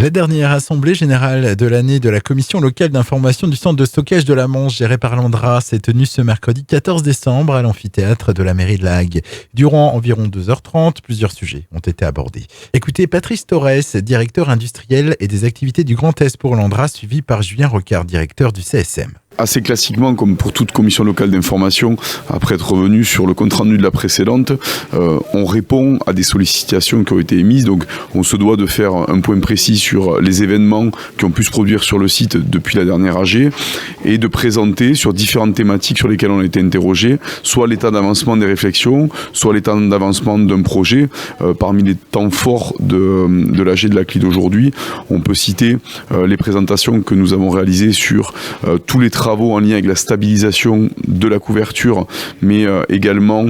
La dernière assemblée générale de l'année de la commission locale d'information du centre de stockage de la Manche géré par l'Andra s'est tenue ce mercredi 14 décembre à l'amphithéâtre de la mairie de La Hague. Durant environ 2h30, plusieurs sujets ont été abordés. Écoutez Patrice Torres, directeur industriel et des activités du Grand Est pour l'Andra, suivi par Julien Rocard, directeur du CSM. Assez classiquement, comme pour toute commission locale d'information, après être revenu sur le compte-rendu de la précédente, on répond à des sollicitations qui ont été émises. Donc on se doit de faire un point précis sur les événements qui ont pu se produire sur le site depuis la dernière AG et de présenter sur différentes thématiques sur lesquelles on a été interrogé, soit l'état d'avancement des réflexions, soit l'état d'avancement d'un projet. Parmi les temps forts de l'AG de la CLI d'aujourd'hui, on peut citer les présentations que nous avons réalisées sur tous les travaux en lien avec la stabilisation de la couverture, mais également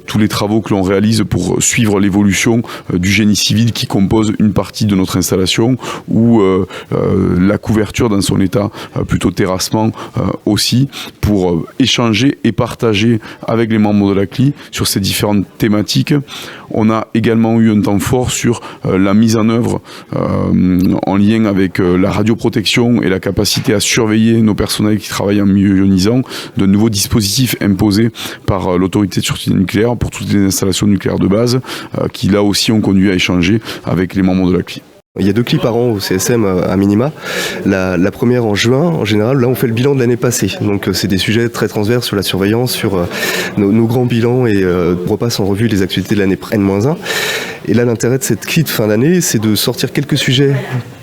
tous les travaux que l'on réalise pour suivre l'évolution du génie civil qui compose une partie de notre installation, ou la couverture dans son état plutôt terrassement aussi, pour échanger et partager avec les membres de la CLI sur ces différentes thématiques. On a également eu un temps fort sur la mise en œuvre en lien avec la radioprotection et la capacité à surveiller nos personnels qui travaillent en milieu ionisant, de nouveaux dispositifs imposés par l'autorité de sûreté nucléaire pour toutes les installations nucléaires de base, qui là aussi ont conduit à échanger avec les membres de la CLI. Il y a 2 CLI par an au CSM à minima. La première en juin, en général, là on fait le bilan de l'année passée. Donc c'est des sujets très transverses sur la surveillance, sur nos grands bilans, et repasse en revue les activités de l'année N-1. Et là l'intérêt de cette CLI de fin d'année, c'est de sortir quelques sujets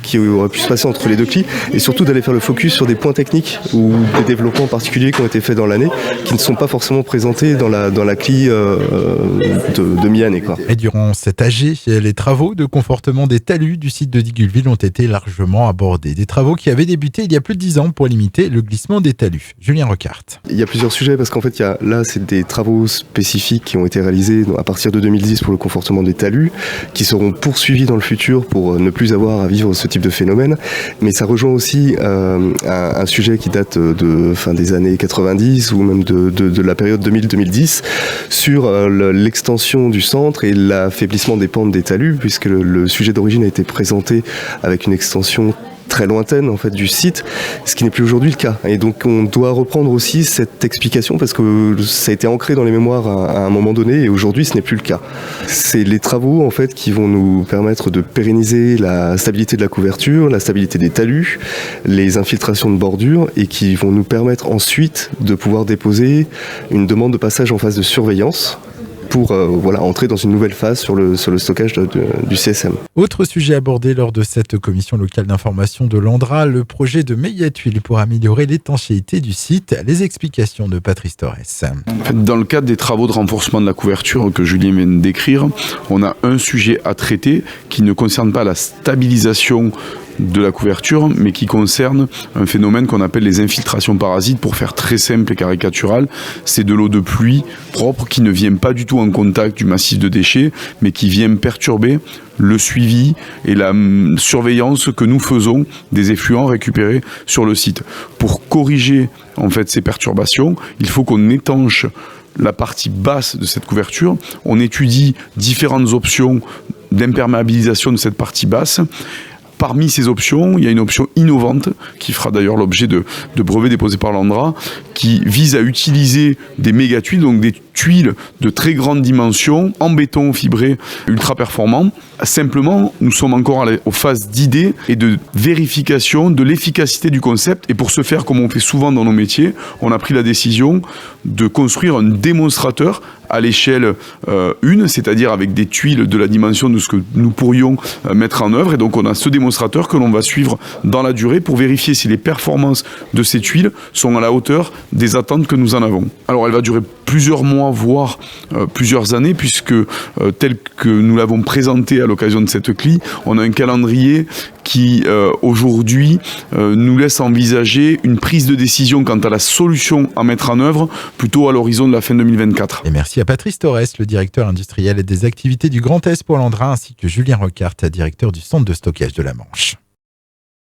qui auraient pu se passer entre les 2 CLI, et surtout d'aller faire le focus sur des points techniques ou des développements particuliers qui ont été faits dans l'année, qui ne sont pas forcément présentés dans la CLI de mi-année, quoi. Et durant cette AG, les travaux de confortement des talus du site de Digoulville ont été largement abordés. Des travaux qui avaient débuté il y a plus de 10 ans pour limiter le glissement des talus. Julien Rocard. Il y a plusieurs sujets parce qu'en fait, là, c'est des travaux spécifiques qui ont été réalisés à partir de 2010 pour le confortement des talus, qui seront poursuivis dans le futur pour ne plus avoir à vivre ce type de phénomène. Mais ça rejoint aussi un sujet qui date de fin des années 90 ou même de la période 2000-2010 sur l'extension du centre et l'affaiblissement des pentes des talus, puisque le sujet d'origine a été présenté avec une extension très lointaine en fait du site, ce qui n'est plus aujourd'hui le cas. Et donc on doit reprendre aussi cette explication parce que ça a été ancré dans les mémoires à un moment donné, et aujourd'hui ce n'est plus le cas. C'est les travaux en fait qui vont nous permettre de pérenniser la stabilité de la couverture, la stabilité des talus, les infiltrations de bordure, et qui vont nous permettre ensuite de pouvoir déposer une demande de passage en phase de surveillance pour entrer dans une nouvelle phase sur le stockage du CSM. Autre sujet abordé lors de cette commission locale d'information de l'Andra, le projet de méga-tuiles pour améliorer l'étanchéité du site. Les explications de Patrice Torres. Dans le cadre des travaux de renforcement de la couverture que Julien vient de décrire, on a un sujet à traiter qui ne concerne pas la stabilisation de la couverture, mais qui concerne un phénomène qu'on appelle les infiltrations parasites. Pour faire très simple et caricatural, c'est de l'eau de pluie propre qui ne vient pas du tout en contact du massif de déchets, mais qui vient perturber le suivi et la surveillance que nous faisons des effluents récupérés sur le site. Pour corriger en fait ces perturbations, il faut qu'on étanche la partie basse de cette couverture. On étudie différentes options d'imperméabilisation de cette partie basse. Parmi ces options, il y a une option innovante qui fera d'ailleurs l'objet de brevets déposés par l'Andra, qui vise à utiliser des méga-tuiles, donc des tuiles de très grande dimension, en béton fibré ultra performant. Simplement, nous sommes encore aux phases d'idée et de vérification de l'efficacité du concept. Et pour ce faire, comme on fait souvent dans nos métiers, on a pris la décision de construire un démonstrateur à l'échelle 1, c'est-à-dire avec des tuiles de la dimension de ce que nous pourrions mettre en œuvre. Et donc on a ce démonstrateur que l'on va suivre dans la durée pour vérifier si les performances de ces tuiles sont à la hauteur des attentes que nous en avons. Alors elle va durer plusieurs mois, voire plusieurs années, puisque tel que nous l'avons présenté à l'occasion de cette CLI, on a un calendrier qui aujourd'hui nous laisse envisager une prise de décision quant à la solution à mettre en œuvre plutôt à l'horizon de la fin 2024. Et merci à Patrice Torres, le directeur industriel et des activités du Grand Est pour l'Andra, ainsi que Julien Rocard, directeur du centre de stockage de la Manche.